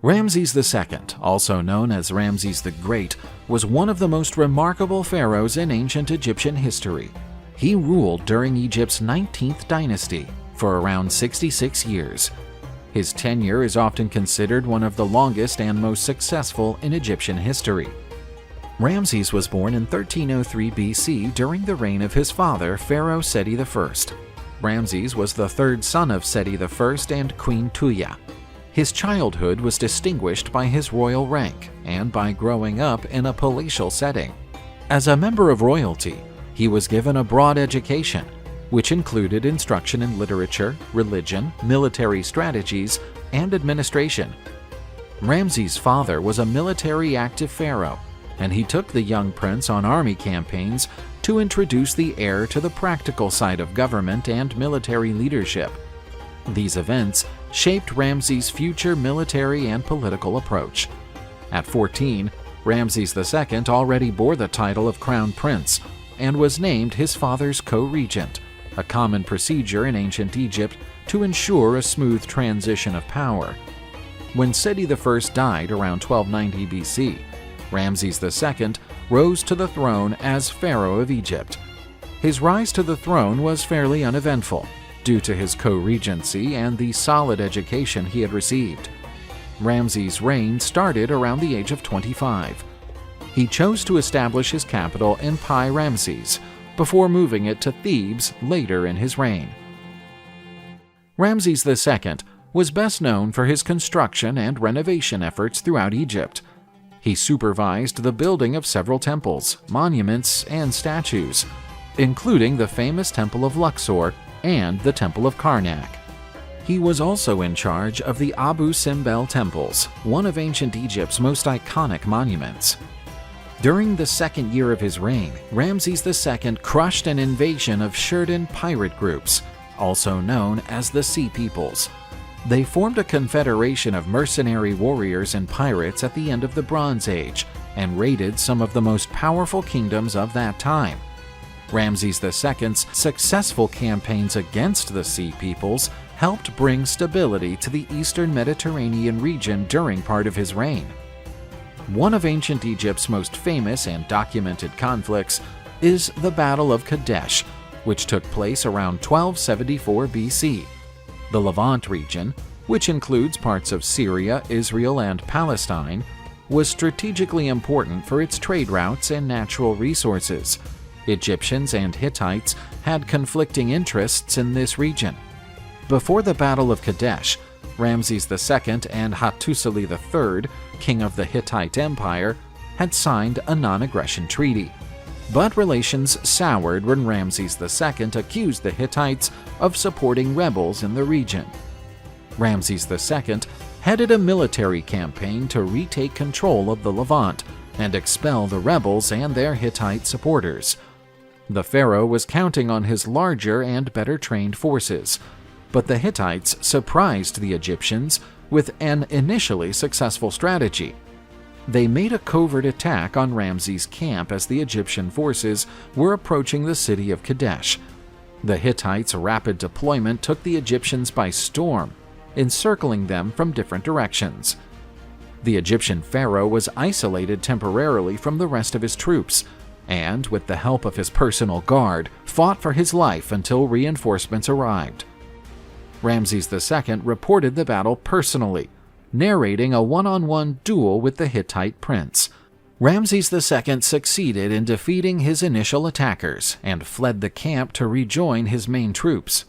Ramses II, also known as Ramses the Great, was one of the most remarkable pharaohs in ancient Egyptian history. He ruled during Egypt's 19th dynasty for around 66 years. His tenure is often considered one of the longest and most successful in Egyptian history. Ramses was born in 1303 BC during the reign of his father, Pharaoh Seti I. Ramses was the third son of Seti I and Queen Tuya. His childhood was distinguished by his royal rank and by growing up in a palatial setting. As a member of royalty, he was given a broad education, which included instruction in literature, religion, military strategies, and administration. Ramses' father was a military active pharaoh, and he took the young prince on army campaigns to introduce the heir to the practical side of government and military leadership. These events shaped Ramses' future military and political approach. At 14, Ramses II already bore the title of Crown Prince and was named his father's co-regent, a common procedure in ancient Egypt to ensure a smooth transition of power. When Seti I died around 1290 BC, Ramses II rose to the throne as Pharaoh of Egypt. His rise to the throne was fairly uneventful, due to his co-regency and the solid education he had received. Ramses' reign started around the age of 25. He chose to establish his capital in Pi Ramses, before moving it to Thebes later in his reign. Ramses II was best known for his construction and renovation efforts throughout Egypt. He supervised the building of several temples, monuments, and statues, including the famous Temple of Luxor and the Temple of Karnak. He was also in charge of the Abu Simbel temples, one of ancient Egypt's most iconic monuments. During the second year of his reign, Ramses II crushed an invasion of Shurdan pirate groups, also known as the Sea Peoples. They formed a confederation of mercenary warriors and pirates at the end of the Bronze Age and raided some of the most powerful kingdoms of that time. Ramses II's successful campaigns against the Sea Peoples helped bring stability to the eastern Mediterranean region during part of his reign. One of ancient Egypt's most famous and documented conflicts is the Battle of Kadesh, which took place around 1274 BC. The Levant region, which includes parts of Syria, Israel, and Palestine, was strategically important for its trade routes and natural resources. Egyptians and Hittites had conflicting interests in this region. Before the Battle of Kadesh, Ramses II and Hattusili III, king of the Hittite Empire, had signed a non-aggression treaty. But relations soured when Ramses II accused the Hittites of supporting rebels in the region. Ramses II headed a military campaign to retake control of the Levant and expel the rebels and their Hittite supporters. The pharaoh was counting on his larger and better trained forces, but the Hittites surprised the Egyptians with an initially successful strategy. They made a covert attack on Ramses' camp as the Egyptian forces were approaching the city of Kadesh. The Hittites' rapid deployment took the Egyptians by storm, encircling them from different directions. The Egyptian pharaoh was isolated temporarily from the rest of his troops, and, with the help of his personal guard, fought for his life until reinforcements arrived. Ramses II reported the battle personally, narrating a one-on-one duel with the Hittite prince. Ramses II succeeded in defeating his initial attackers and fled the camp to rejoin his main troops.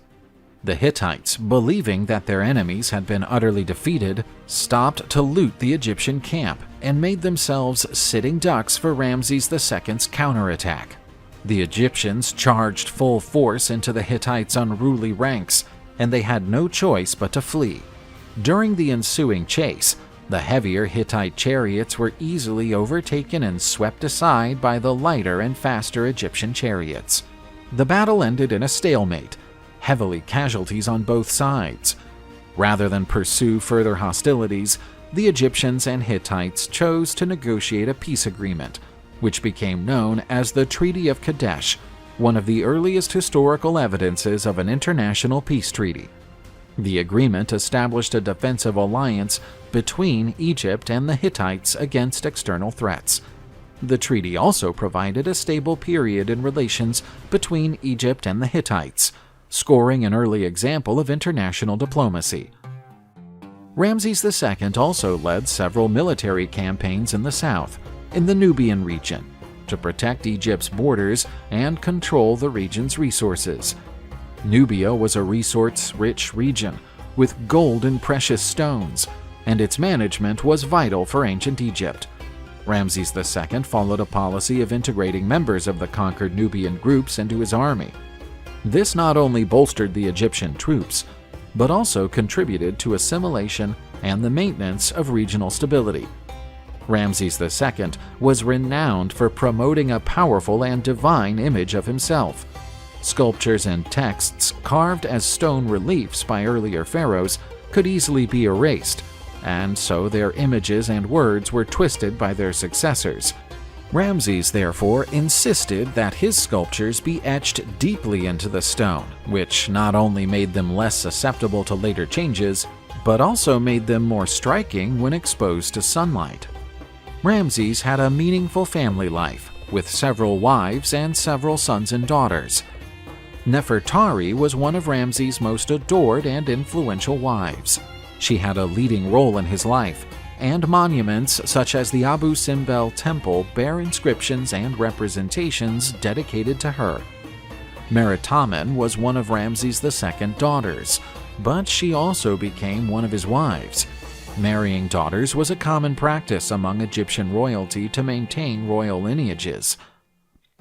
The Hittites, believing that their enemies had been utterly defeated, stopped to loot the Egyptian camp and made themselves sitting ducks for Ramses II's counterattack. The Egyptians charged full force into the Hittites' unruly ranks, and they had no choice but to flee. During the ensuing chase, the heavier Hittite chariots were easily overtaken and swept aside by the lighter and faster Egyptian chariots. The battle ended in a stalemate, heavily casualties on both sides. Rather than pursue further hostilities, the Egyptians and Hittites chose to negotiate a peace agreement, which became known as the Treaty of Kadesh, one of the earliest historical evidences of an international peace treaty. The agreement established a defensive alliance between Egypt and the Hittites against external threats. The treaty also provided a stable period in relations between Egypt and the Hittites, scoring an early example of international diplomacy. Ramses II also led several military campaigns in the south, in the Nubian region, to protect Egypt's borders and control the region's resources. Nubia was a resource-rich region with gold and precious stones, and its management was vital for ancient Egypt. Ramses II followed a policy of integrating members of the conquered Nubian groups into his army. This not only bolstered the Egyptian troops, but also contributed to assimilation and the maintenance of regional stability. Ramses II was renowned for promoting a powerful and divine image of himself. Sculptures and texts carved as stone reliefs by earlier pharaohs could easily be erased, and so their images and words were twisted by their successors. Ramses therefore insisted that his sculptures be etched deeply into the stone, which not only made them less susceptible to later changes, but also made them more striking when exposed to sunlight. Ramses had a meaningful family life, with several wives and several sons and daughters. Nefertari was one of Ramses' most adored and influential wives. She had a leading role in his life, and monuments such as the Abu Simbel Temple bear inscriptions and representations dedicated to her. Meritamen was one of Ramses II's daughters, but she also became one of his wives. Marrying daughters was a common practice among Egyptian royalty to maintain royal lineages.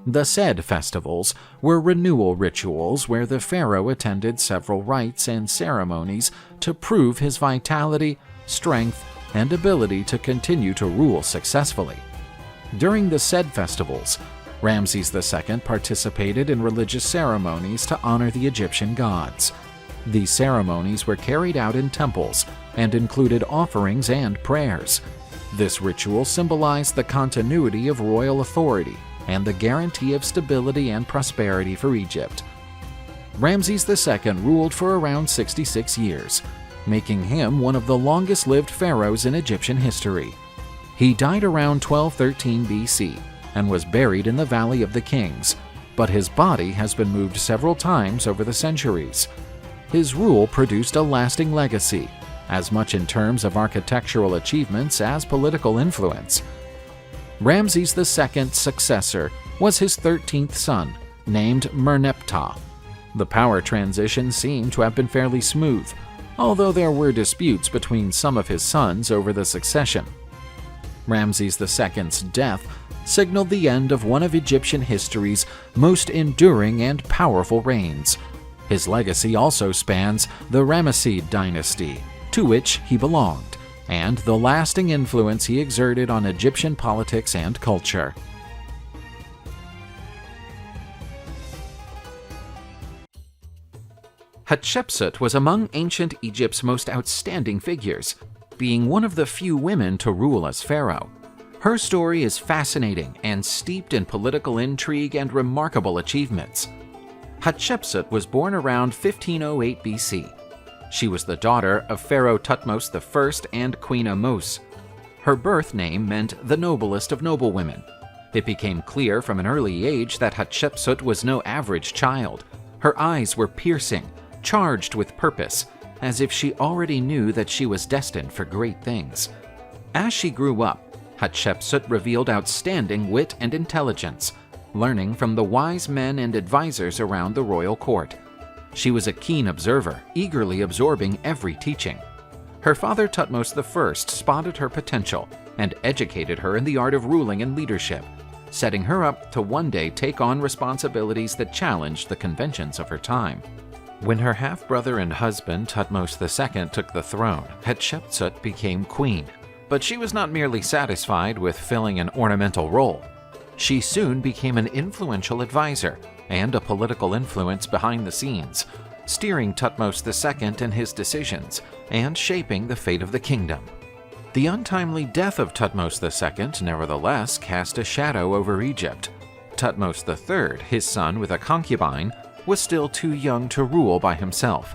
The said festivals were renewal rituals where the pharaoh attended several rites and ceremonies to prove his vitality, strength, and ability to continue to rule successfully. During the said festivals, Ramses II participated in religious ceremonies to honor the Egyptian gods. These ceremonies were carried out in temples and included offerings and prayers. This ritual symbolized the continuity of royal authority and the guarantee of stability and prosperity for Egypt. Ramses II ruled for around 66 years, making him one of the longest-lived pharaohs in Egyptian history. He died around 1213 BC and was buried in the Valley of the Kings, but his body has been moved several times over the centuries. His rule produced a lasting legacy, as much in terms of architectural achievements as political influence. Ramses II's successor was his 13th son, named Merneptah. The power transition seemed to have been fairly smooth, although there were disputes between some of his sons over the succession. Ramses II's death signaled the end of one of Egyptian history's most enduring and powerful reigns. His legacy also spans the Ramesses dynasty, to which he belonged, and the lasting influence he exerted on Egyptian politics and culture. Hatshepsut was among ancient Egypt's most outstanding figures, being one of the few women to rule as pharaoh. Her story is fascinating and steeped in political intrigue and remarkable achievements. Hatshepsut was born around 1508 BC. She was the daughter of Pharaoh Thutmose I and Queen Ahmose. Her birth name meant the noblest of noblewomen. It became clear from an early age that Hatshepsut was no average child. Her eyes were piercing, charged with purpose, as if she already knew that she was destined for great things. As she grew up, Hatshepsut revealed outstanding wit and intelligence, learning from the wise men and advisors around the royal court. She was a keen observer, eagerly absorbing every teaching. Her father Thutmose I spotted her potential and educated her in the art of ruling and leadership, setting her up to one day take on responsibilities that challenged the conventions of her time. When her half-brother and husband Thutmose II took the throne, Hatshepsut became queen. But she was not merely satisfied with filling an ornamental role. She soon became an influential advisor and a political influence behind the scenes, steering Thutmose II in his decisions and shaping the fate of the kingdom. The untimely death of Thutmose II nevertheless cast a shadow over Egypt. Thutmose III, his son with a concubine, was still too young to rule by himself.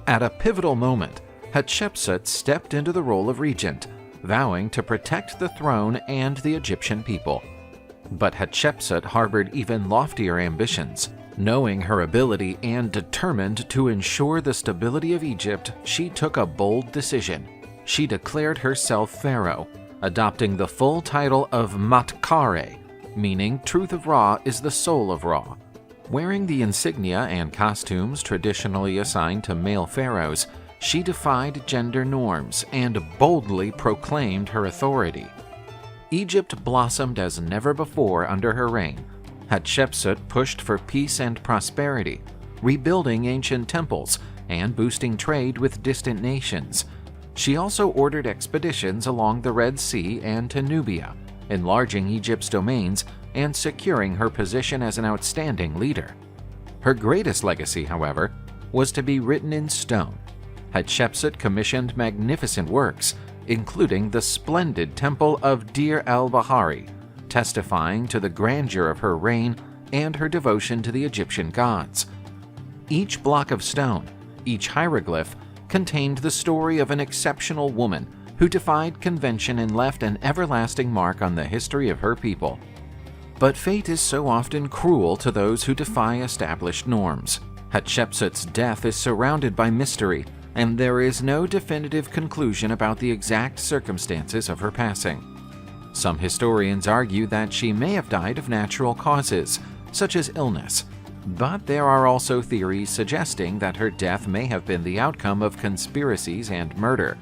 At a pivotal moment, Hatshepsut stepped into the role of regent, vowing to protect the throne and the Egyptian people. But Hatshepsut harbored even loftier ambitions. Knowing her ability and determined to ensure the stability of Egypt, she took a bold decision. She declared herself pharaoh, adopting the full title of Matkare, meaning truth of Ra is the soul of Ra. Wearing the insignia and costumes traditionally assigned to male pharaohs, she defied gender norms and boldly proclaimed her authority. Egypt blossomed as never before under her reign. Hatshepsut pushed for peace and prosperity, rebuilding ancient temples and boosting trade with distant nations. She also ordered expeditions along the Red Sea and to Nubia, enlarging Egypt's domains and securing her position as an outstanding leader. Her greatest legacy, however, was to be written in stone. Hatshepsut commissioned magnificent works, including the splendid Temple of Dir el-Bahari, testifying to the grandeur of her reign and her devotion to the Egyptian gods. Each block of stone, each hieroglyph, contained the story of an exceptional woman who defied convention and left an everlasting mark on the history of her people. But fate is so often cruel to those who defy established norms. Hatshepsut's death is surrounded by mystery, and there is no definitive conclusion about the exact circumstances of her passing. Some historians argue that she may have died of natural causes, such as illness, but there are also theories suggesting that her death may have been the outcome of conspiracies and murder.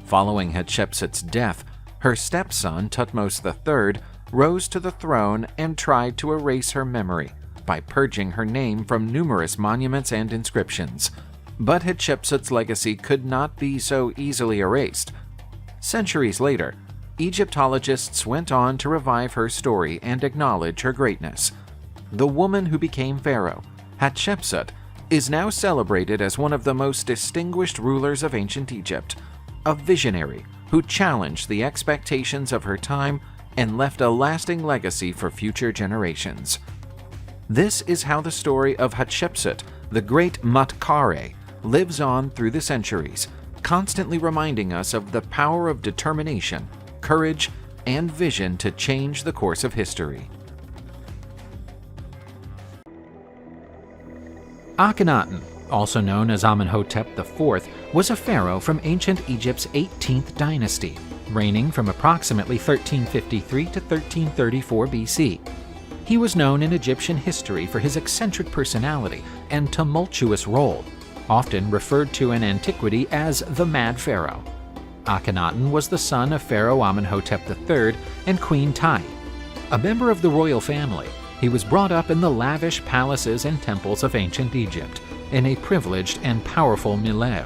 Following Hatshepsut's death, her stepson Thutmose III rose to the throne and tried to erase her memory by purging her name from numerous monuments and inscriptions. But Hatshepsut's legacy could not be so easily erased. Centuries later, Egyptologists went on to revive her story and acknowledge her greatness. The woman who became pharaoh, Hatshepsut, is now celebrated as one of the most distinguished rulers of ancient Egypt, a visionary who challenged the expectations of her time and left a lasting legacy for future generations. This is how the story of Hatshepsut, the Great Matkare, lives on through the centuries, constantly reminding us of the power of determination, courage, and vision to change the course of history. Akhenaten, also known as Amenhotep IV, was a pharaoh from ancient Egypt's 18th dynasty, reigning from approximately 1353 to 1334 BC. He was known in Egyptian history for his eccentric personality and tumultuous role, often referred to in antiquity as the Mad Pharaoh. Akhenaten was the son of Pharaoh Amenhotep III and Queen Tai. A member of the royal family, he was brought up in the lavish palaces and temples of ancient Egypt, in a privileged and powerful milieu.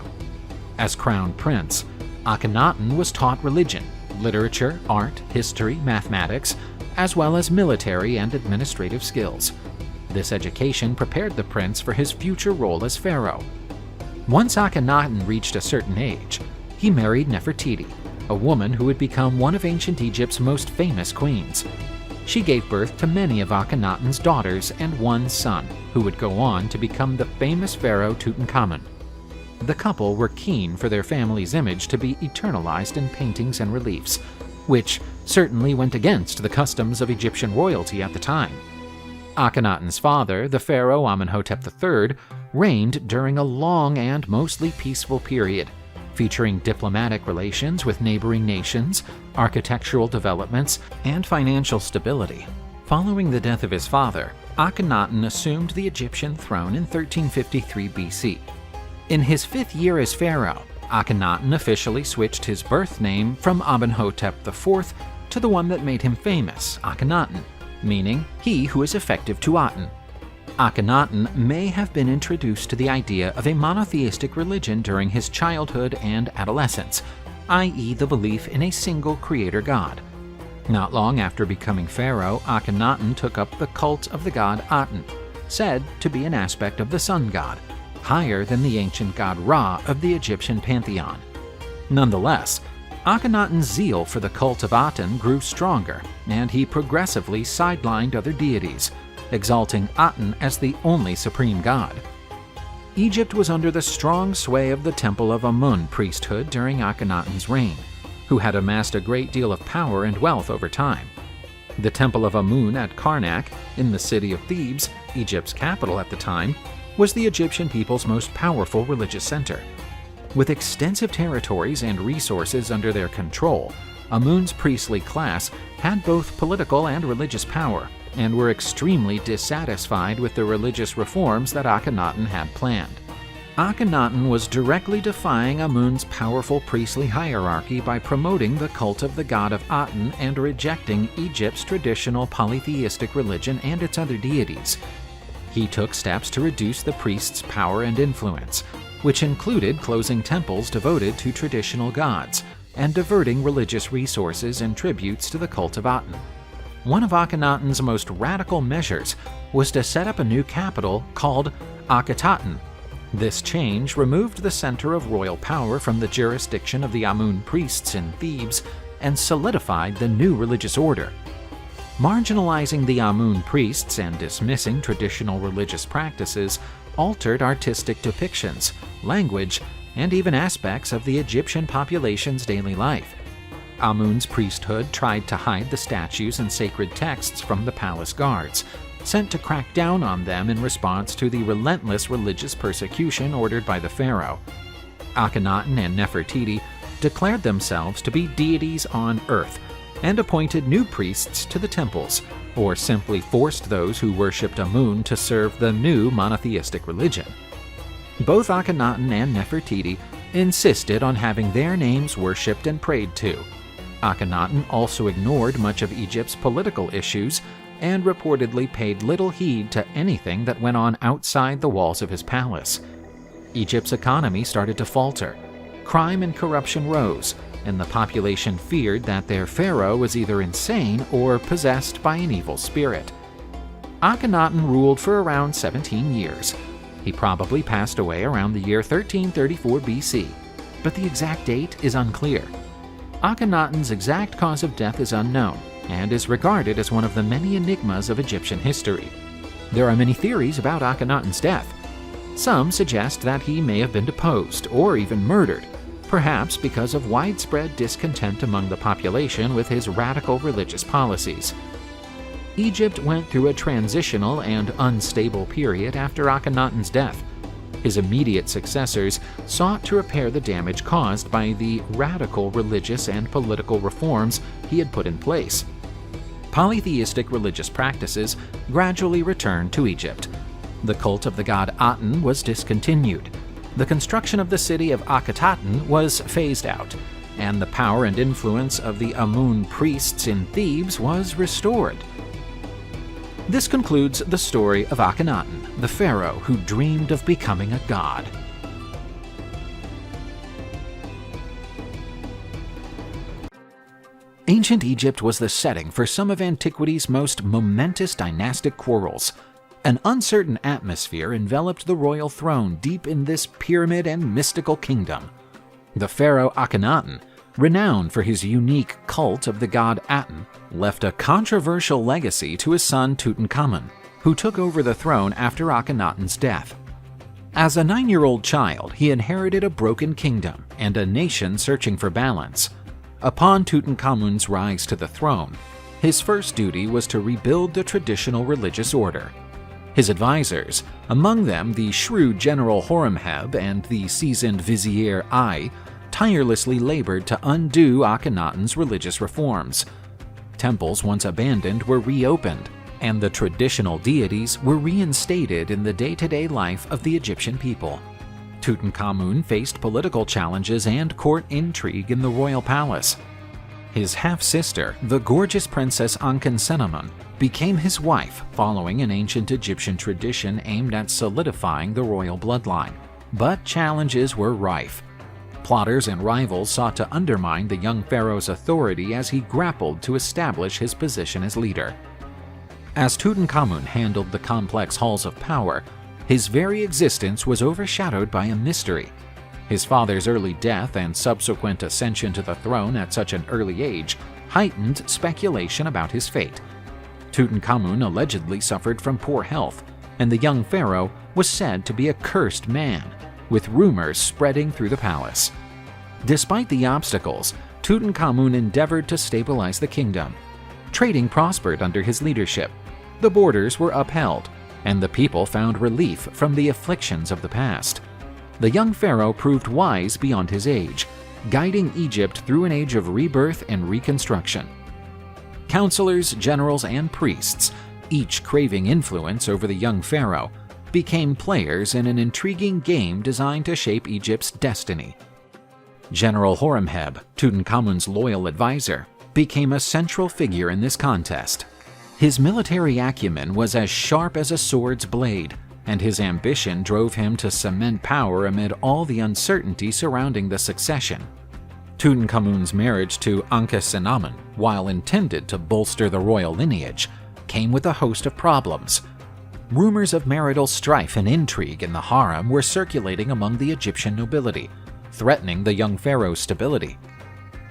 As crown prince, Akhenaten was taught religion, literature, art, history, mathematics, as well as military and administrative skills. This education prepared the prince for his future role as pharaoh. Once Akhenaten reached a certain age, he married Nefertiti, a woman who would become one of ancient Egypt's most famous queens. She gave birth to many of Akhenaten's daughters and one son, who would go on to become the famous pharaoh Tutankhamun. The couple were keen for their family's image to be eternalized in paintings and reliefs, which certainly went against the customs of Egyptian royalty at the time. Akhenaten's father, the pharaoh Amenhotep III, reigned during a long and mostly peaceful period, featuring diplomatic relations with neighboring nations, architectural developments, and financial stability. Following the death of his father, Akhenaten assumed the Egyptian throne in 1353 BC. In his 5th year as pharaoh, Akhenaten officially switched his birth name from Amenhotep IV to the one that made him famous, Akhenaten, meaning he who is effective to Aten. Akhenaten may have been introduced to the idea of a monotheistic religion during his childhood and adolescence, i.e. the belief in a single creator god. Not long after becoming pharaoh, Akhenaten took up the cult of the god Aten, said to be an aspect of the sun god, higher than the ancient god Ra of the Egyptian pantheon. Nonetheless, Akhenaten's zeal for the cult of Aten grew stronger, and he progressively sidelined other deities, exalting Aten as the only supreme god. Egypt was under the strong sway of the Temple of Amun priesthood during Akhenaten's reign, who had amassed a great deal of power and wealth over time. The Temple of Amun at Karnak, in the city of Thebes, Egypt's capital at the time, was the Egyptian people's most powerful religious center. With extensive territories and resources under their control, Amun's priestly class had both political and religious power, and were extremely dissatisfied with the religious reforms that Akhenaten had planned. Akhenaten was directly defying Amun's powerful priestly hierarchy by promoting the cult of the god of Aten and rejecting Egypt's traditional polytheistic religion and its other deities. He took steps to reduce the priests' power and influence, which included closing temples devoted to traditional gods and diverting religious resources and tributes to the cult of Aten. One of Akhenaten's most radical measures was to set up a new capital called Akhenaten. This change removed the center of royal power from the jurisdiction of the Amun priests in Thebes and solidified the new religious order. Marginalizing the Amun priests and dismissing traditional religious practices altered artistic depictions, language, and even aspects of the Egyptian population's daily life. Amun's priesthood tried to hide the statues and sacred texts from the palace guards, sent to crack down on them in response to the relentless religious persecution ordered by the pharaoh. Akhenaten and Nefertiti declared themselves to be deities on earth and appointed new priests to the temples, or simply forced those who worshipped Amun to serve the new monotheistic religion. Both Akhenaten and Nefertiti insisted on having their names worshipped and prayed to. Akhenaten also ignored much of Egypt's political issues and reportedly paid little heed to anything that went on outside the walls of his palace. Egypt's economy started to falter. Crime and corruption rose, and the population feared that their pharaoh was either insane or possessed by an evil spirit. Akhenaten ruled for around 17 years. He probably passed away around the year 1334 BC, but the exact date is unclear. Akhenaten's exact cause of death is unknown and is regarded as one of the many enigmas of Egyptian history. There are many theories about Akhenaten's death. Some suggest that he may have been deposed or even murdered, perhaps because of widespread discontent among the population with his radical religious policies. Egypt went through a transitional and unstable period after Akhenaten's death. His immediate successors sought to repair the damage caused by the radical religious and political reforms he had put in place. Polytheistic religious practices gradually returned to Egypt. The cult of the god Aten was discontinued. The construction of the city of Akhenaten was phased out, and the power and influence of the Amun priests in Thebes was restored. This concludes the story of Akhenaten, the pharaoh who dreamed of becoming a god. Ancient Egypt was the setting for some of antiquity's most momentous dynastic quarrels. An uncertain atmosphere enveloped the royal throne deep in this pyramid and mystical kingdom. The pharaoh Akhenaten, renowned for his unique cult of the god Aten, left a controversial legacy to his son Tutankhamun, who took over the throne after Akhenaten's death. As a 9-year-old child, he inherited a broken kingdom and a nation searching for balance. Upon Tutankhamun's rise to the throne, his first duty was to rebuild the traditional religious order. His advisors, among them the shrewd General Horemheb and the seasoned Vizier Ai, tirelessly labored to undo Akhenaten's religious reforms. Temples once abandoned were reopened, and the traditional deities were reinstated in the day-to-day life of the Egyptian people. Tutankhamun faced political challenges and court intrigue in the royal palace. His half-sister, the gorgeous Princess Akhenaten, became his wife following an ancient Egyptian tradition aimed at solidifying the royal bloodline. But challenges were rife. Plotters and rivals sought to undermine the young pharaoh's authority as he grappled to establish his position as leader. As Tutankhamun handled the complex halls of power, his very existence was overshadowed by a mystery. His father's early death and subsequent ascension to the throne at such an early age heightened speculation about his fate. Tutankhamun allegedly suffered from poor health. and the young pharaoh was said to be a cursed man, with rumors spreading through the palace. Despite the obstacles, Tutankhamun endeavored to stabilize the kingdom. Trading prospered under his leadership, the borders were upheld, and the people found relief from the afflictions of the past. The young pharaoh proved wise beyond his age, guiding Egypt through an age of rebirth and reconstruction. Counselors, generals, and priests, each craving influence over the young pharaoh, became players in an intriguing game designed to shape Egypt's destiny. General Horemheb, Tutankhamun's loyal advisor, became a central figure in this contest. His military acumen was as sharp as a sword's blade, and his ambition drove him to cement power amid all the uncertainty surrounding the succession. Tutankhamun's marriage to Akhenaten, while intended to bolster the royal lineage, came with a host of problems. Rumors of marital strife and intrigue in the harem were circulating among the Egyptian nobility, threatening the young pharaoh's stability.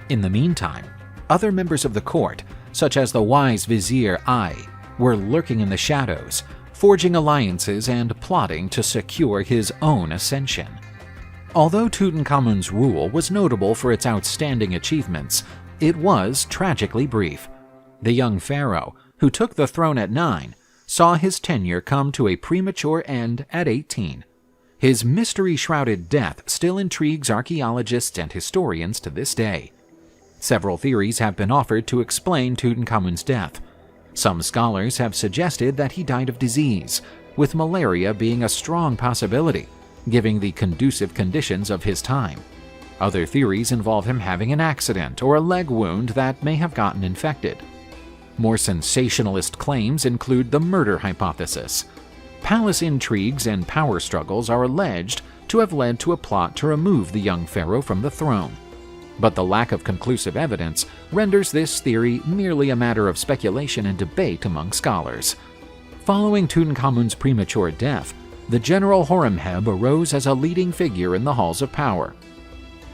In the meantime, other members of the court, such as the wise vizier Ai, were lurking in the shadows, forging alliances and plotting to secure his own ascension. Although Tutankhamun's rule was notable for its outstanding achievements, it was tragically brief. The young pharaoh, who took the throne at 9, saw his tenure come to a premature end at 18. His mystery-shrouded death still intrigues archaeologists and historians to this day. Several theories have been offered to explain Tutankhamun's death. Some scholars have suggested that he died of disease, with malaria being a strong possibility, given the conducive conditions of his time. Other theories involve him having an accident or a leg wound that may have gotten infected. More sensationalist claims include the murder hypothesis. Palace intrigues and power struggles are alleged to have led to a plot to remove the young pharaoh from the throne. But the lack of conclusive evidence renders this theory merely a matter of speculation and debate among scholars. Following Tutankhamun's premature death, the general Horemheb arose as a leading figure in the halls of power.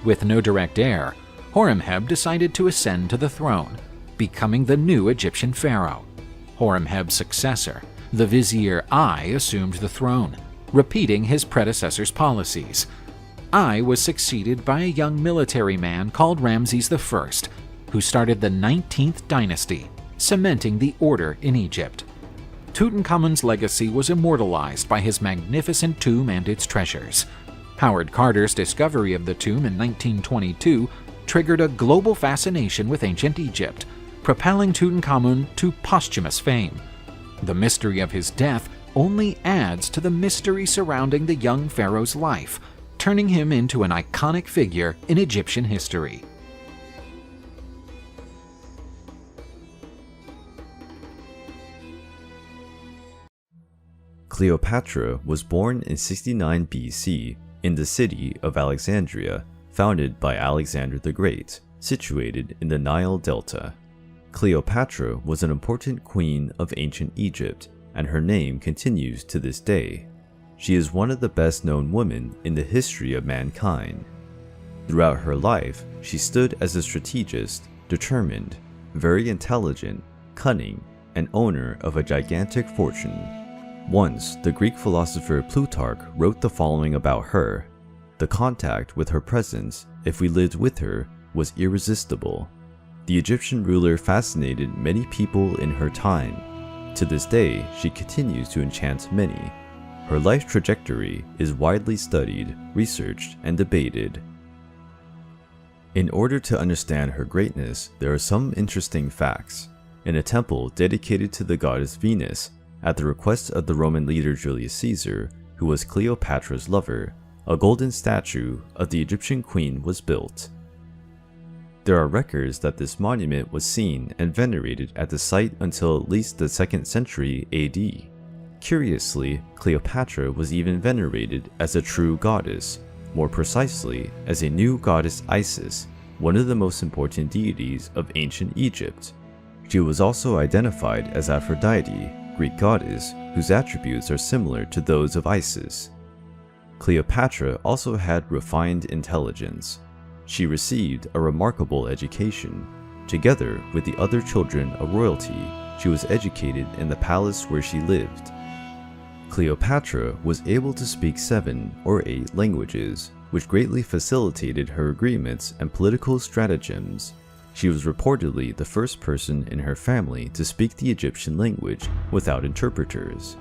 With no direct heir, Horemheb decided to ascend to the throne, becoming the new Egyptian pharaoh. Horemheb's successor, the vizier Ai, assumed the throne, repeating his predecessor's policies. Ai was succeeded by a young military man called Rameses I, who started the 19th dynasty, cementing the order in Egypt. Tutankhamun's legacy was immortalized by his magnificent tomb and its treasures. Howard Carter's discovery of the tomb in 1922 triggered a global fascination with ancient Egypt, propelling Tutankhamun to posthumous fame. The mystery of his death only adds to the mystery surrounding the young pharaoh's life, turning him into an iconic figure in Egyptian history. Cleopatra was born in 69 BC in the city of Alexandria, founded by Alexander the Great, situated in the Nile Delta. Cleopatra was an important queen of ancient Egypt, and her name continues to this day. She is one of the best-known women in the history of mankind. Throughout her life, she stood as a strategist, determined, very intelligent, cunning, and owner of a gigantic fortune. Once, the Greek philosopher Plutarch wrote the following about her: "The contact with her presence, if we lived with her, was irresistible." The Egyptian ruler fascinated many people in her time. To this day, she continues to enchant many. Her life trajectory is widely studied, researched, and debated. In order to understand her greatness, there are some interesting facts. In a temple dedicated to the goddess Venus, at the request of the Roman leader Julius Caesar, who was Cleopatra's lover, a golden statue of the Egyptian queen was built. There are records that this monument was seen and venerated at the site until at least the 2nd century AD. Curiously, Cleopatra was even venerated as a true goddess, more precisely as a new goddess Isis, one of the most important deities of ancient Egypt. She was also identified as Aphrodite, Greek goddess, whose attributes are similar to those of Isis. Cleopatra also had refined intelligence. She received a remarkable education. Together with the other children of royalty, she was educated in the palace where she lived. Cleopatra was able to speak 7 or 8 languages, which greatly facilitated her agreements and political stratagems. She was reportedly the first person in her family to speak the Egyptian language without interpreters.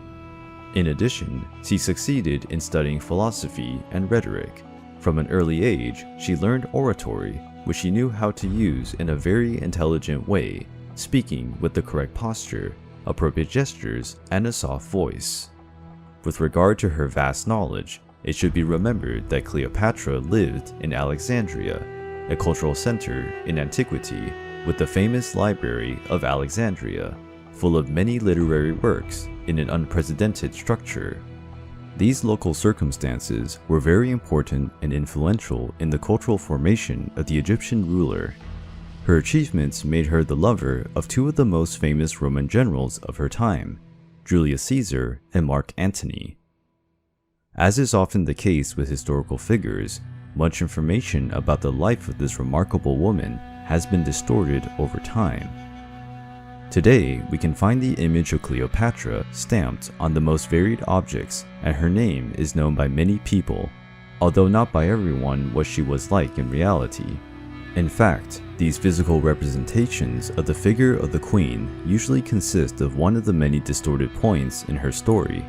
In addition, she succeeded in studying philosophy and rhetoric. From an early age, she learned oratory, which she knew how to use in a very intelligent way, speaking with the correct posture, appropriate gestures, and a soft voice. With regard to her vast knowledge, it should be remembered that Cleopatra lived in Alexandria, a cultural center in antiquity, with the famous Library of Alexandria, full of many literary works in an unprecedented structure. These local circumstances were very important and influential in the cultural formation of the Egyptian ruler. Her achievements made her the lover of 2 of the most famous Roman generals of her time, Julius Caesar and Mark Antony. As is often the case with historical figures, much information about the life of this remarkable woman has been distorted over time. Today, we can find the image of Cleopatra stamped on the most varied objects, and her name is known by many people, although not by everyone what she was like in reality. In fact, these physical representations of the figure of the queen usually consist of one of the many distorted points in her story.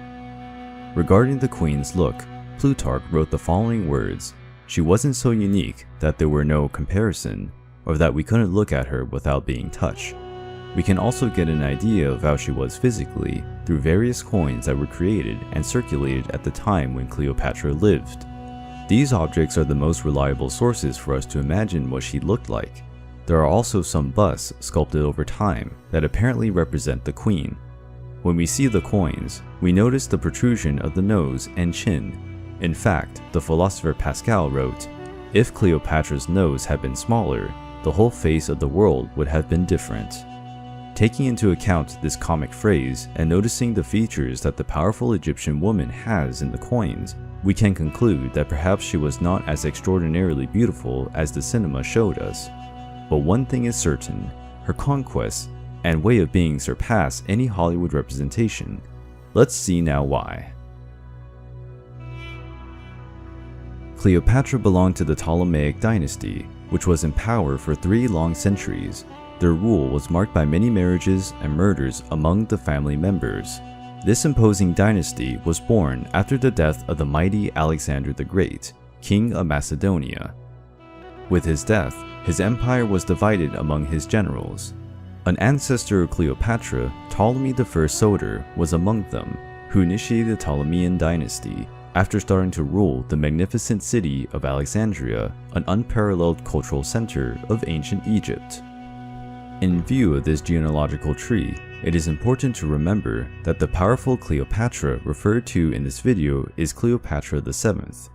Regarding the queen's look, Plutarch wrote the following words: "She wasn't so unique that there were no comparison, or that we couldn't look at her without being touched." We can also get an idea of how she was physically through various coins that were created and circulated at the time when Cleopatra lived. These objects are the most reliable sources for us to imagine what she looked like. There are also some busts sculpted over time that apparently represent the queen. When we see the coins, we notice the protrusion of the nose and chin. In fact, the philosopher Pascal wrote, "If Cleopatra's nose had been smaller, the whole face of the world would have been different." Taking into account this comic phrase and noticing the features that the powerful Egyptian woman has in the coins, we can conclude that perhaps she was not as extraordinarily beautiful as the cinema showed us. But one thing is certain: her conquests and way of being surpass any Hollywood representation. Let's see now why. Cleopatra belonged to the Ptolemaic dynasty, which was in power for 3 long centuries. Their rule was marked by many marriages and murders among the family members. This imposing dynasty was born after the death of the mighty Alexander the Great, king of Macedonia. With his death, his empire was divided among his generals. An ancestor of Cleopatra, Ptolemy I Soter, was among them, who initiated the Ptolemean dynasty after starting to rule the magnificent city of Alexandria, an unparalleled cultural center of ancient Egypt. In view of this genealogical tree, it is important to remember that the powerful Cleopatra referred to in this video is Cleopatra VII.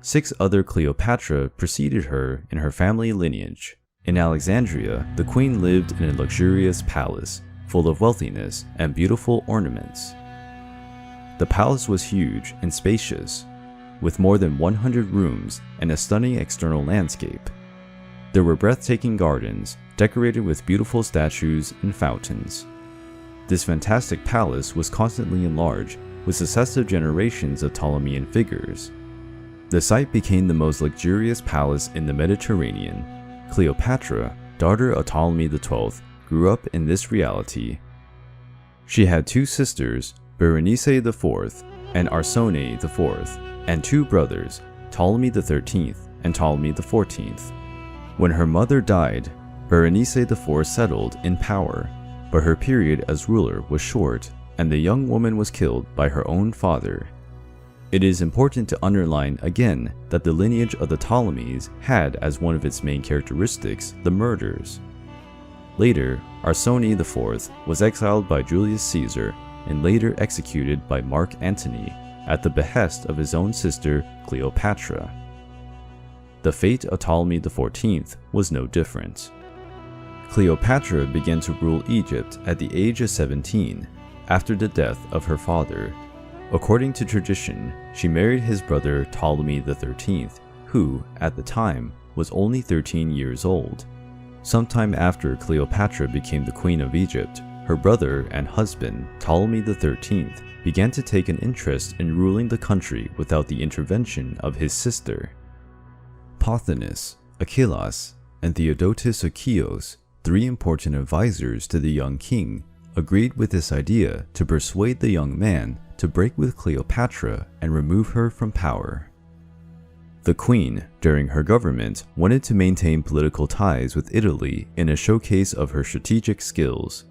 6 other Cleopatra preceded her in her family lineage. In Alexandria, the queen lived in a luxurious palace, full of wealthiness and beautiful ornaments. The palace was huge and spacious, with more than 100 rooms and a stunning external landscape. There were breathtaking gardens, decorated with beautiful statues and fountains. This fantastic palace was constantly enlarged with successive generations of Ptolemean figures. The site became the most luxurious palace in the Mediterranean. Cleopatra, daughter of Ptolemy XII, grew up in this reality. She had 2 sisters, Berenice IV and Arsone IV, and 2 brothers, Ptolemy XIII and Ptolemy XIV. When her mother died, Berenice IV settled in power, but her period as ruler was short, and the young woman was killed by her own father. It is important to underline again that the lineage of the Ptolemies had as one of its main characteristics the murders. Later, Arsone IV was exiled by Julius Caesar and later executed by Mark Antony at the behest of his own sister Cleopatra. The fate of Ptolemy XIV was no different. Cleopatra began to rule Egypt at the age of 17, after the death of her father. According to tradition, she married his brother Ptolemy XIII, who, at the time, was only 13 years old. Sometime after Cleopatra became the queen of Egypt, her brother and husband, Ptolemy XIII, began to take an interest in ruling the country without the intervention of his sister. Pothinus, Achillas, and Theodotus of Chios, three important advisors to the young king, agreed with this idea to persuade the young man to break with Cleopatra and remove her from power. The queen, during her government, wanted to maintain political ties with Italy in a showcase of her strategic skills.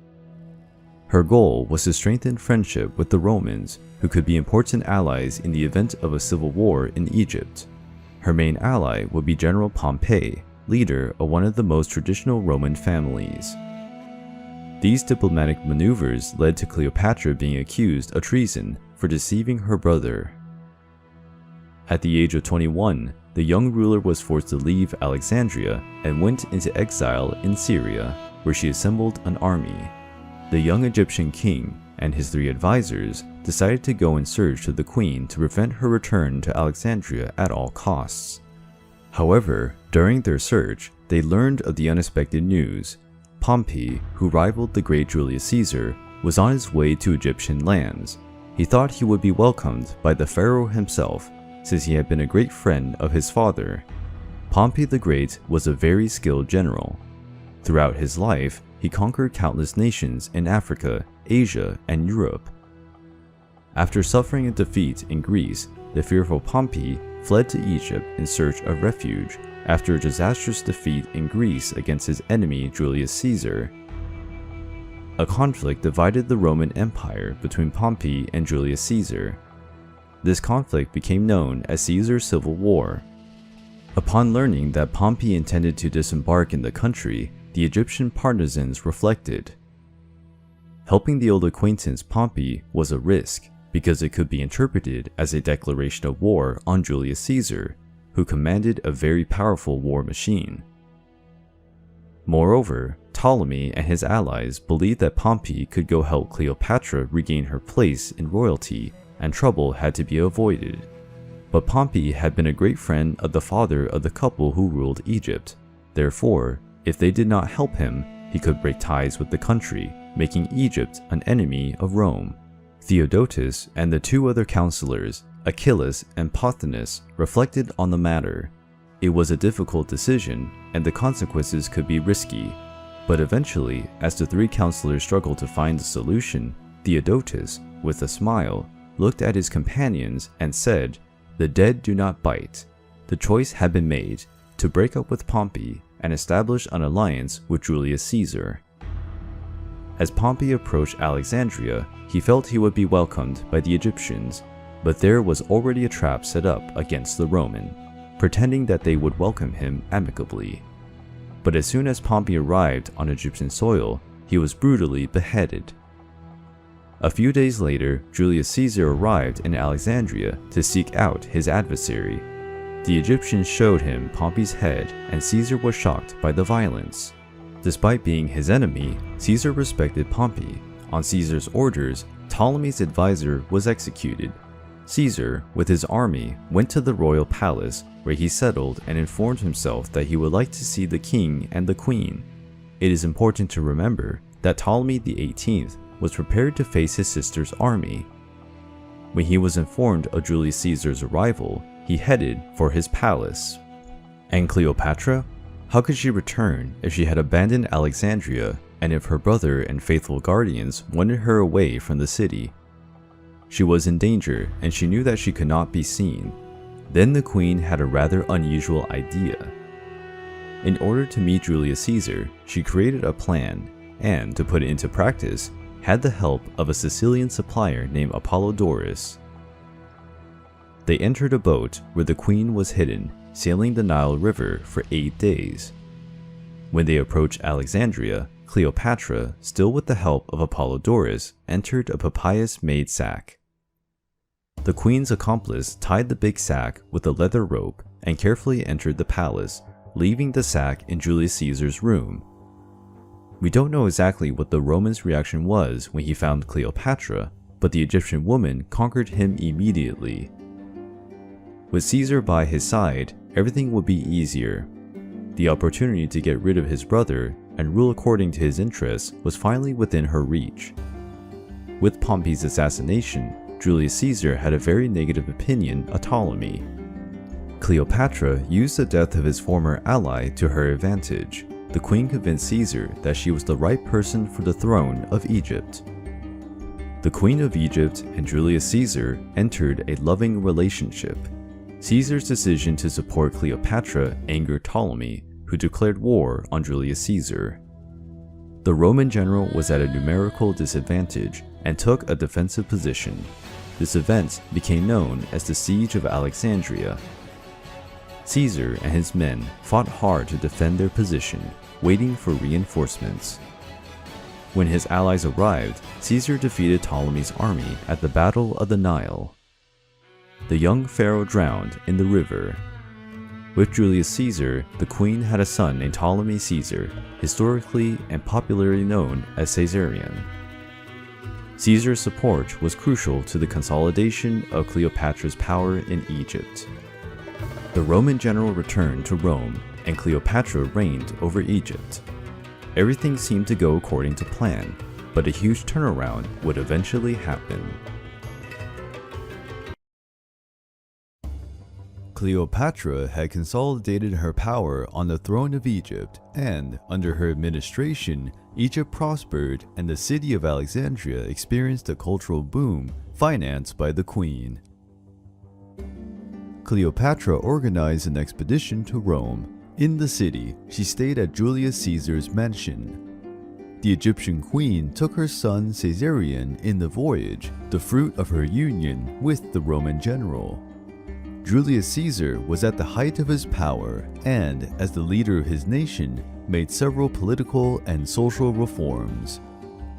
Her goal was to strengthen friendship with the Romans, who could be important allies in the event of a civil war in Egypt. Her main ally would be General Pompey, leader of one of the most traditional Roman families. These diplomatic maneuvers led to Cleopatra being accused of treason for deceiving her brother. At the age of 21, the young ruler was forced to leave Alexandria and went into exile in Syria, where she assembled an army. The young Egyptian king and his three advisors decided to go in search of the queen to prevent her return to Alexandria at all costs. However, during their search, they learned of the unexpected news. Pompey, who rivaled the great Julius Caesar, was on his way to Egyptian lands. He thought he would be welcomed by the pharaoh himself, since he had been a great friend of his father. Pompey the Great was a very skilled general. Throughout his life, he conquered countless nations in Africa, Asia, and Europe. After suffering a defeat in Greece, the fearful Pompey fled to Egypt in search of refuge after a disastrous defeat in Greece against his enemy Julius Caesar. A conflict divided the Roman Empire between Pompey and Julius Caesar. This conflict became known as Caesar's Civil War. Upon learning that Pompey intended to disembark in the country, the Egyptian partisans reflected. Helping the old acquaintance Pompey was a risk, because it could be interpreted as a declaration of war on Julius Caesar, who commanded a very powerful war machine. Moreover, Ptolemy and his allies believed that Pompey could go help Cleopatra regain her place in royalty, and trouble had to be avoided. But Pompey had been a great friend of the father of the couple who ruled Egypt. Therefore, if they did not help him, he could break ties with the country, making Egypt an enemy of Rome. Theodotus and the two other counselors, Achillas and Pothinus, reflected on the matter. It was a difficult decision, and the consequences could be risky. But eventually, as the three counselors struggled to find a solution, Theodotus, with a smile, looked at his companions and said, "The dead do not bite." The choice had been made to break up with Pompey and establish an alliance with Julius Caesar. As Pompey approached Alexandria, he felt he would be welcomed by the Egyptians, but there was already a trap set up against the Roman, pretending that they would welcome him amicably. But as soon as Pompey arrived on Egyptian soil, he was brutally beheaded. A few days later, Julius Caesar arrived in Alexandria to seek out his adversary. The Egyptians showed him Pompey's head, and Caesar was shocked by the violence. Despite being his enemy, Caesar respected Pompey. On Caesar's orders, Ptolemy's advisor was executed. Caesar, with his army, went to the royal palace, where he settled and informed himself that he would like to see the king and the queen. It is important to remember that Ptolemy XVIII was prepared to face his sister's army. When he was informed of Julius Caesar's arrival, he headed for his palace. And Cleopatra? How could she return if she had abandoned Alexandria, and if her brother and faithful guardians wanted her away from the city? She was in danger, and she knew that she could not be seen. Then the queen had a rather unusual idea. In order to meet Julius Caesar, she created a plan, and to put it into practice, had the help of a Sicilian supplier named Apollodorus. They entered a boat where the queen was hidden, sailing the Nile River for 8 days. When they approached Alexandria, Cleopatra, still with the help of Apollodorus, entered a papyrus-made sack. The queen's accomplice tied the big sack with a leather rope and carefully entered the palace, leaving the sack in Julius Caesar's room. We don't know exactly what the Roman's reaction was when he found Cleopatra, but the Egyptian woman conquered him immediately. With Caesar by his side, everything would be easier. The The opportunity to get rid of his brother and rule according to his interests was finally within her reach. With Pompey's assassination, Julius Caesar had a very negative opinion of Ptolemy. Cleopatra used the death of his former ally to her advantage. The queen convinced Caesar that she was the right person for the throne of Egypt. The Queen of Egypt and Julius Caesar entered a loving relationship. Caesar's decision to support Cleopatra angered Ptolemy, who declared war on Julius Caesar. The Roman general was at a numerical disadvantage and took a defensive position. This event became known as the Siege of Alexandria. Caesar and his men fought hard to defend their position, waiting for reinforcements. When his allies arrived, Caesar defeated Ptolemy's army at the Battle of the Nile. The young pharaoh drowned in the river. With Julius Caesar, the queen had a son named Ptolemy Caesar, historically and popularly known as Caesarion. Caesar's support was crucial to the consolidation of Cleopatra's power in Egypt. The Roman general returned to Rome, and Cleopatra reigned over Egypt. Everything seemed to go according to plan, but a huge turnaround would eventually happen. Cleopatra had consolidated her power on the throne of Egypt, and under her administration, Egypt prospered and the city of Alexandria experienced a cultural boom financed by the queen. Cleopatra organized an expedition to Rome. In the city, she stayed at Julius Caesar's mansion. The Egyptian queen took her son Caesarion in the voyage, the fruit of her union with the Roman general. Julius Caesar was at the height of his power and, as the leader of his nation, made several political and social reforms.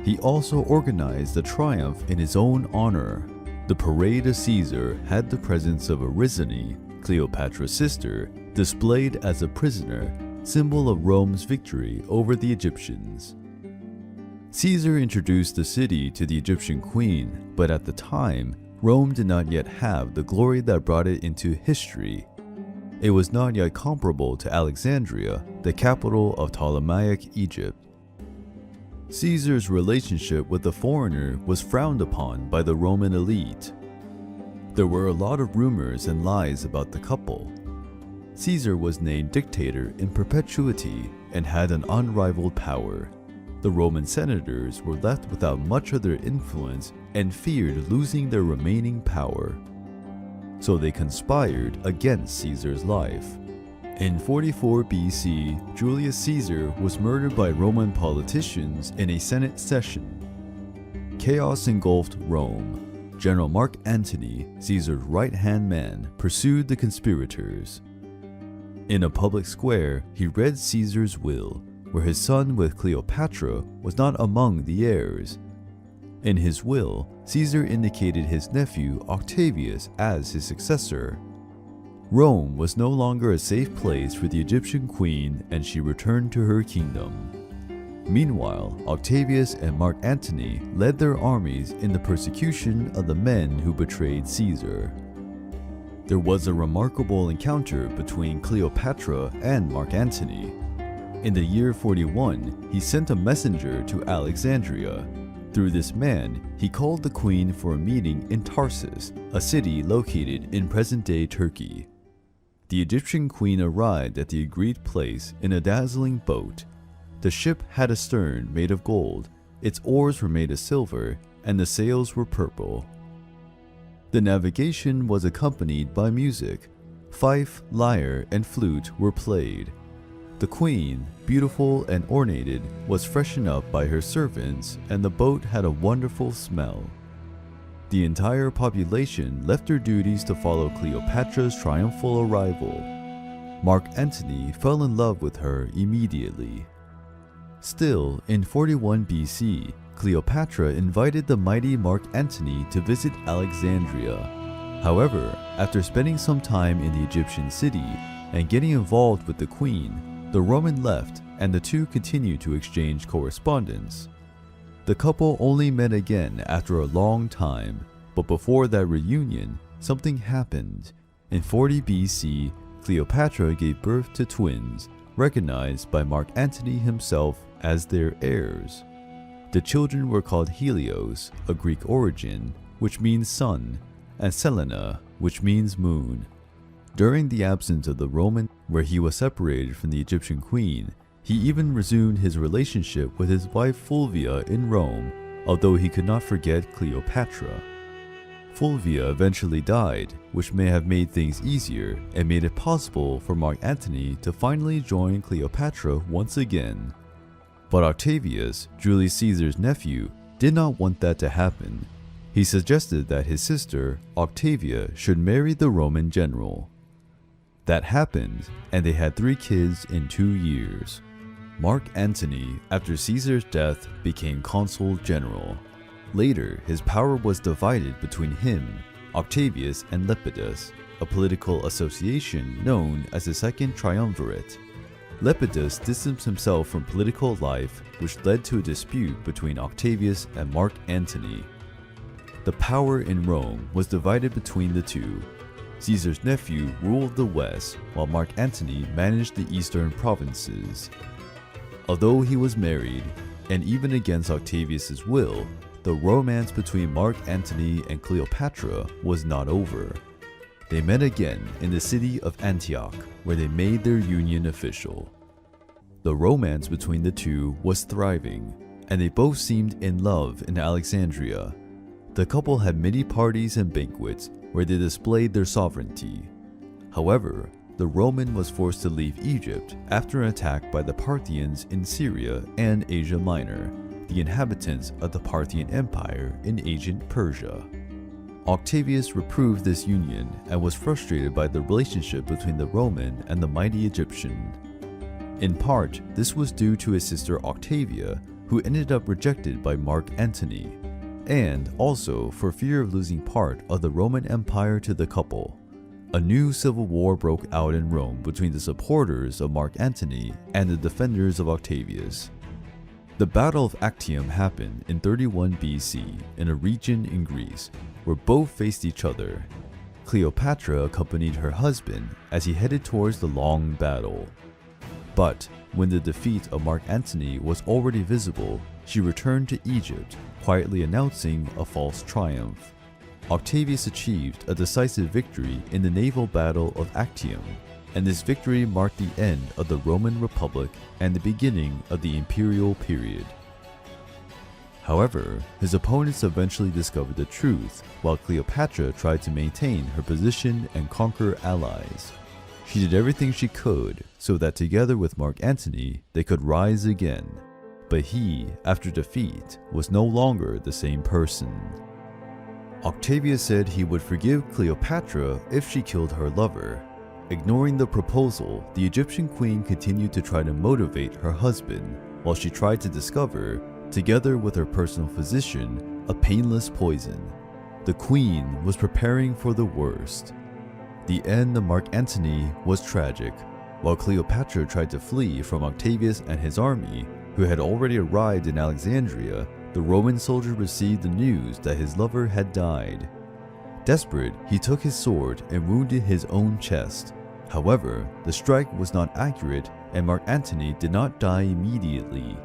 He also organized a triumph in his own honor. The Parade of Caesar had the presence of Arisane, Cleopatra's sister, displayed as a prisoner, symbol of Rome's victory over the Egyptians. Caesar introduced the city to the Egyptian queen, but at the time, Rome did not yet have the glory that brought it into history. It was not yet comparable to Alexandria, the capital of Ptolemaic Egypt. Caesar's relationship with the foreigner was frowned upon by the Roman elite. There were a lot of rumors and lies about the couple. Caesar was named dictator in perpetuity and had an unrivaled power. The Roman senators were left without much of their influence and feared losing their remaining power. So they conspired against Caesar's life. In 44 BC, Julius Caesar was murdered by Roman politicians in a Senate session. Chaos engulfed Rome. General Mark Antony, Caesar's right-hand man, pursued the conspirators. In a public square, he read Caesar's will, where his son with Cleopatra was not among the heirs. In his will, Caesar indicated his nephew Octavius as his successor. Rome was no longer a safe place for the Egyptian queen, and she returned to her kingdom. Meanwhile, Octavius and Mark Antony led their armies in the persecution of the men who betrayed Caesar. There was a remarkable encounter between Cleopatra and Mark Antony. In the year 41, he sent a messenger to Alexandria. Through this man, he called the queen for a meeting in Tarsus, a city located in present-day Turkey. The Egyptian queen arrived at the agreed place in a dazzling boat. The ship had a stern made of gold, its oars were made of silver, and the sails were purple. The navigation was accompanied by music. Fife, lyre, and flute were played. The queen, beautiful and ornated, was freshened up by her servants, and the boat had a wonderful smell. The entire population left their duties to follow Cleopatra's triumphal arrival. Mark Antony fell in love with her immediately. Still, in 41 BC, Cleopatra invited the mighty Mark Antony to visit Alexandria. However, after spending some time in the Egyptian city and getting involved with the queen, the Roman left and the two continued to exchange correspondence. The couple only met again after a long time, but before that reunion, something happened. In 40 BC, Cleopatra gave birth to twins, recognized by Mark Antony himself as their heirs. The children were called Helios, a Greek origin, which means sun, and Selene, which means moon. During the absence of the Roman, where he was separated from the Egyptian queen, he even resumed his relationship with his wife Fulvia in Rome, although he could not forget Cleopatra. Fulvia eventually died, which may have made things easier and made it possible for Mark Antony to finally join Cleopatra once again. But Octavius, Julius Caesar's nephew, did not want that to happen. He suggested that his sister, Octavia, should marry the Roman general. That happened, and they had 3 kids in 2 years. Mark Antony, after Caesar's death, became consul general. Later, his power was divided between him, Octavius, and Lepidus, a political association known as the Second Triumvirate. Lepidus distanced himself from political life, which led to a dispute between Octavius and Mark Antony. The power in Rome was divided between the two. Caesar's nephew ruled the west, while Mark Antony managed the eastern provinces. Although he was married, and even against Octavius's will, the romance between Mark Antony and Cleopatra was not over. They met again in the city of Antioch, where they made their union official. The romance between the two was thriving, and they both seemed in love in Alexandria. The couple had many parties and banquets where they displayed their sovereignty. However, the Roman was forced to leave Egypt after an attack by the Parthians in Syria and Asia Minor, the inhabitants of the Parthian Empire in ancient Persia. Octavius reproved this union and was frustrated by the relationship between the Roman and the mighty Egyptian. In part, this was due to his sister Octavia, who ended up rejected by Mark Antony, and also for fear of losing part of the Roman Empire to the couple. A new civil war broke out in Rome between the supporters of Mark Antony and the defenders of Octavius. The Battle of Actium happened in 31 BC in a region in Greece, where both faced each other. Cleopatra accompanied her husband as he headed towards the long battle. But when the defeat of Mark Antony was already visible, she returned to Egypt, quietly announcing a false triumph. Octavius achieved a decisive victory in the naval battle of Actium, and this victory marked the end of the Roman Republic and the beginning of the imperial period. However, his opponents eventually discovered the truth, while Cleopatra tried to maintain her position and conquer allies. She did everything she could so that together with Mark Antony, they could rise again. But he, after defeat, was no longer the same person. Octavius said he would forgive Cleopatra if she killed her lover. Ignoring the proposal, the Egyptian queen continued to try to motivate her husband, while she tried to discover, together with her personal physician, a painless poison. The queen was preparing for the worst. The end of Mark Antony was tragic. While Cleopatra tried to flee from Octavius and his army, who had already arrived in Alexandria, the Roman soldier received the news that his lover had died. Desperate, he took his sword and wounded his own chest. However, the strike was not accurate and Mark Antony did not die immediately.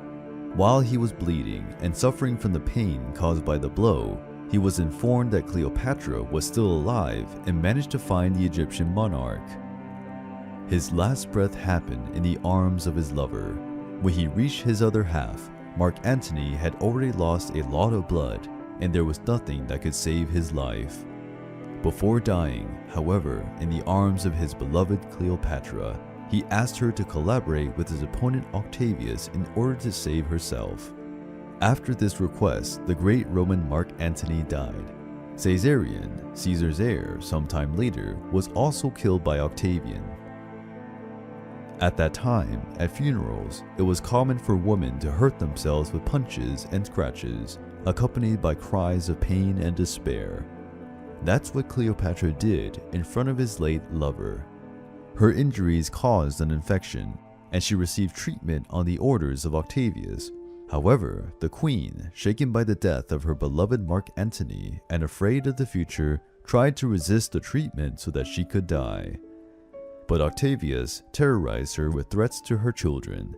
While he was bleeding and suffering from the pain caused by the blow, he was informed that Cleopatra was still alive and managed to find the Egyptian monarch. His last breath happened in the arms of his lover. When he reached his other half, Mark Antony had already lost a lot of blood, and there was nothing that could save his life. Before dying, however, in the arms of his beloved Cleopatra, he asked her to collaborate with his opponent Octavius in order to save herself. After this request, the great Roman Mark Antony died. Caesarion, Caesar's heir sometime later, was also killed by Octavian. At that time, at funerals, it was common for women to hurt themselves with punches and scratches, accompanied by cries of pain and despair. That's what Cleopatra did in front of his late lover. Her injuries caused an infection, and she received treatment on the orders of Octavius. However, the queen, shaken by the death of her beloved Mark Antony and afraid of the future, tried to resist the treatment so that she could die. but Octavius terrorized her with threats to her children.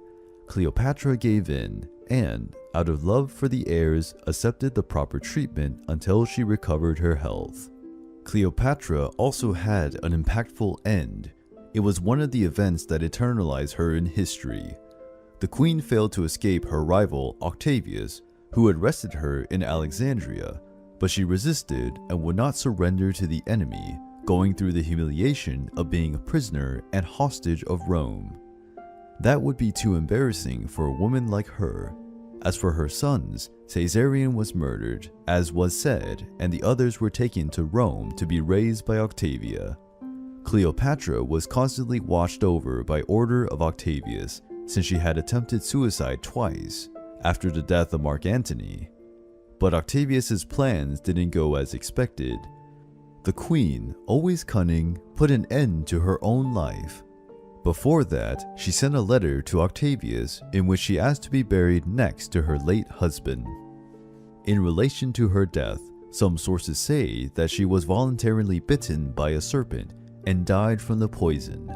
Cleopatra gave in and, out of love for the heirs, accepted the proper treatment until she recovered her health. Cleopatra also had an impactful end. It was one of the events that eternalized her in history. The queen failed to escape her rival Octavius, who had arrested her in Alexandria, but she resisted and would not surrender to the enemy, going through the humiliation of being a prisoner and hostage of Rome. That would be too embarrassing for a woman like her. As for her sons, Caesarion was murdered, as was said, and the others were taken to Rome to be raised by Octavia. Cleopatra was constantly watched over by order of Octavius, since she had attempted suicide twice, after the death of Mark Antony. But Octavius's plans didn't go as expected. The queen, always cunning, put an end to her own life. Before that, she sent a letter to Octavius in which she asked to be buried next to her late husband. In relation to her death, some sources say that she was voluntarily bitten by a serpent and died from the poison.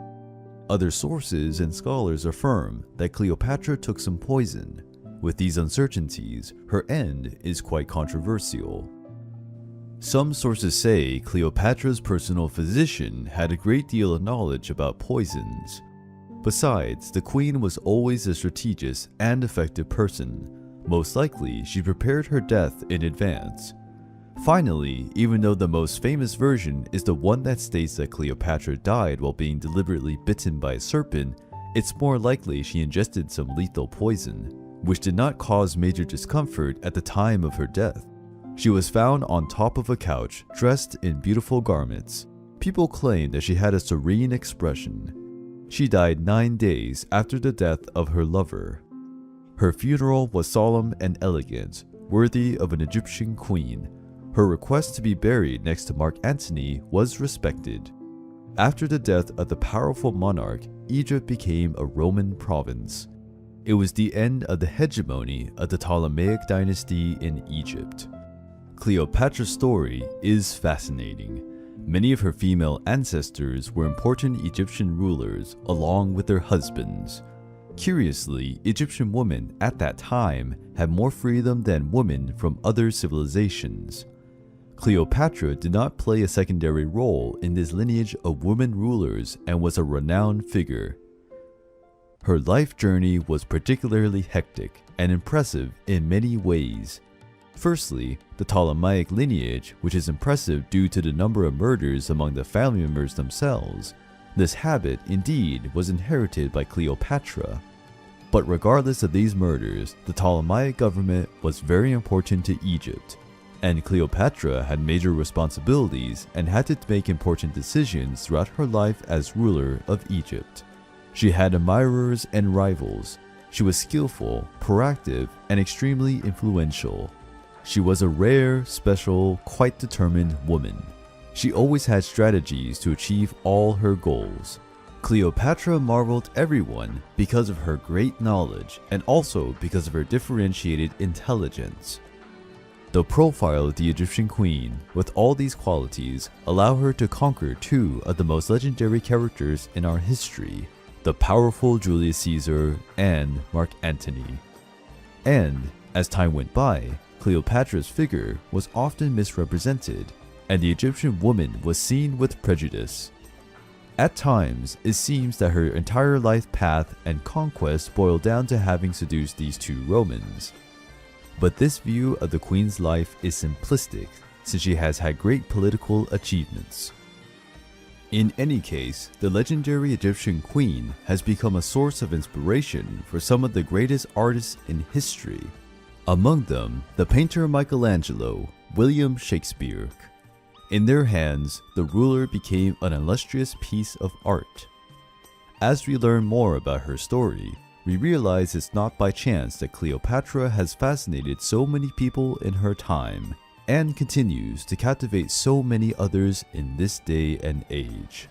Other sources and scholars affirm that Cleopatra took some poison. With these uncertainties, her end is quite controversial. Some sources say Cleopatra's personal physician had a great deal of knowledge about poisons. Besides, the queen was always a strategist and effective person. Most likely, she prepared her death in advance. Finally, even though the most famous version is the one that states that Cleopatra died while being deliberately bitten by a serpent, it's more likely she ingested some lethal poison, which did not cause major discomfort at the time of her death. She was found on top of a couch, dressed in beautiful garments. People claim that she had a serene expression. She died 9 days after the death of her lover. Her funeral was solemn and elegant, worthy of an Egyptian queen. Her request to be buried next to Mark Antony was respected. After the death of the powerful monarch, Egypt became a Roman province. It was the end of the hegemony of the Ptolemaic dynasty in Egypt. Cleopatra's story is fascinating. Many of her female ancestors were important Egyptian rulers along with their husbands. Curiously, Egyptian women at that time had more freedom than women from other civilizations. Cleopatra did not play a secondary role in this lineage of women rulers and was a renowned figure. Her life journey was particularly hectic and impressive in many ways. Firstly, the Ptolemaic lineage, which is impressive due to the number of murders among the family members themselves. This habit, indeed, was inherited by Cleopatra. But regardless of these murders, the Ptolemaic government was very important to Egypt, and Cleopatra had major responsibilities and had to make important decisions throughout her life as ruler of Egypt. She had admirers and rivals. She was skillful, proactive, and extremely influential. She was a rare, special, quite determined woman. She always had strategies to achieve all her goals. Cleopatra marveled everyone because of her great knowledge and also because of her differentiated intelligence. The profile of the Egyptian queen, with all these qualities, allow her to conquer two of the most legendary characters in our history, the powerful Julius Caesar and Mark Antony. And, as time went by, Cleopatra's figure was often misrepresented, and the Egyptian woman was seen with prejudice. At times, it seems that her entire life path and conquest boiled down to having seduced these two Romans. But this view of the queen's life is simplistic, since she has had great political achievements. In any case, the legendary Egyptian queen has become a source of inspiration for some of the greatest artists in history. Among them, the painter Michelangelo, William Shakespeare. In their hands, the ruler became an illustrious piece of art. As we learn more about her story, we realize it's not by chance that Cleopatra has fascinated so many people in her time, and continues to captivate so many others in this day and age.